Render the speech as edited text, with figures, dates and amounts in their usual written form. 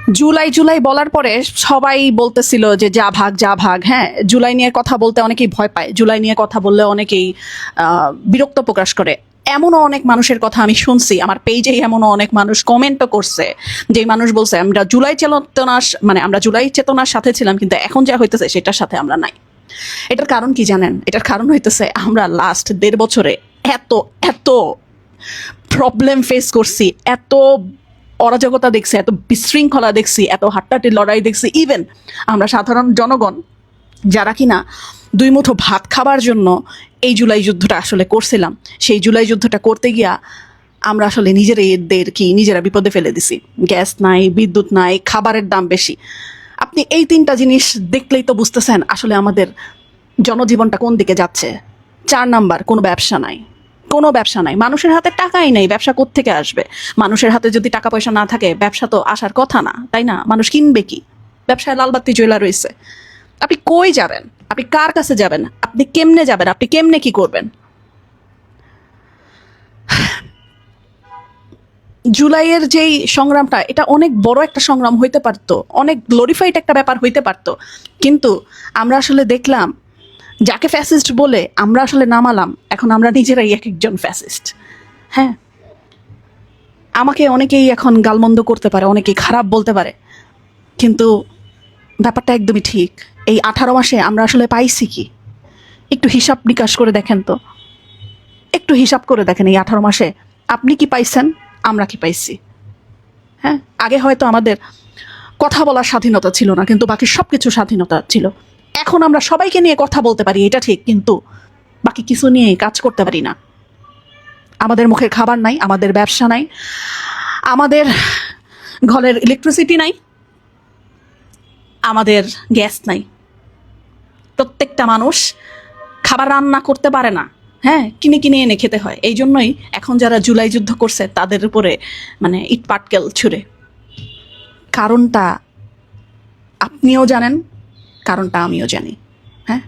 জুলাই জুলাই বলার পরে সবাই বলতেছিল যে যা ভাগ যা ভাগ। হ্যাঁ, জুলাই নিয়ে কথা বলতে অনেকেই ভয় পায়, জুলাই নিয়ে কথা বললে অনেকেই বিরক্ত প্রকাশ করে। এমনও অনেক মানুষের কথা আমি শুনছি, আমার পেজেই এমনও অনেক মানুষ কমেন্টও করছে, যে মানুষ বলছে আমরা জুলাই চেতনার মানে আমরা জুলাই চেতনার সাথে ছিলাম, কিন্তু এখন যা হইতেছে সেটার সাথে আমরা নাই। এটার কারণ কি জানেন? এটার কারণ হইতেছে আমরা লাস্ট 1.5 বছরে এত এত প্রবলেম ফেস করছি, এত অরাজকতা দেখছি, এত বিশৃঙ্খলা দেখছি, এত হাট্টাহাটির লড়াই দেখছি। ইভেন আমরা সাধারণ জনগণ যারা কিনা দুই মুঠো ভাত খাবার জন্য এই জুলাই যুদ্ধটা আসলে করছিলাম, সেই জুলাই যুদ্ধটা করতে গিয়া আমরা আসলে নিজেরা বিপদে ফেলে দিছি। গ্যাস নাই, বিদ্যুৎ নাই, খাবারের দাম বেশি। আপনি এই 3টা জিনিস দেখলেই তো বুঝতেছেন আসলে আমাদের জনজীবনটা কোন দিকে যাচ্ছে। 4 নাম্বার, কোনো ব্যবসা নাই, কোনো ব্যবসা নাই। মানুষের হাতে টাকাই নেই, ব্যবসা কোত্থেকে আসবে? মানুষের হাতে যদি টাকা পয়সা না থাকে, ব্যবসা তো আসার কথা না, তাই না? মানুষ কিনবে কি? ব্যবসায় লালবাতি জ্বলা রয়েছে। আপনি কই যাবেন? আপনি কার কাছে যাবেন? আপনি কেমনে যাবেন? আপনি কেমনে কি করবেন? জুলাইয়ের যেই সংগ্রামটা, এটা অনেক বড় একটা সংগ্রাম হইতে পারতো, অনেক গ্লোরিফাইড একটা ব্যাপার হইতে পারতো, কিন্তু আমরা আসলে দেখলাম যাকে ফ্যাসিস্ট বলে আমরা আসলে নামালাম, এখন আমরা নিজেরাই এক একজন ফ্যাসিস্ট। হ্যাঁ, আমাকে অনেকেই এখন গালমন্দ করতে পারে, অনেকেই খারাপ বলতে পারে, কিন্তু ব্যাপারটা একদমই ঠিক। এই 18 মাসে আমরা আসলে পাইছি কি? একটু হিসাব নিকাশ করে দেখেন তো, একটু হিসাব করে দেখেন এই 18 মাসে আপনি কি পাইছেন, আমরা কি পাইছি? হ্যাঁ, আগে হয়তো আমাদের কথা বলার স্বাধীনতা ছিল না, কিন্তু বাকি সব কিছু স্বাধীনতা ছিল। এখন আমরা সবাইকে নিয়ে কথা বলতে পারি, এটা ঠিক, কিন্তু বাকি কিছু নিয়ে কাজ করতে পারি না। আমাদের মুখের খাবার নাই, আমাদের ব্যবসা নাই, আমাদের ঘরের ইলেকট্রিসিটি নাই, আমাদের গ্যাস নাই। প্রত্যেকটা মানুষ খাবার রান্না করতে পারে না, হ্যাঁ, কিনে কিনে এনে খেতে হয়। এই জন্যই এখন যারা জুলাই যুদ্ধ করছে তাদের উপরে মানে ইট পাটকেল ছুঁড়ে। কারণটা আপনিও জানেন, কারণটা আমিও জানি। হ্যাঁ।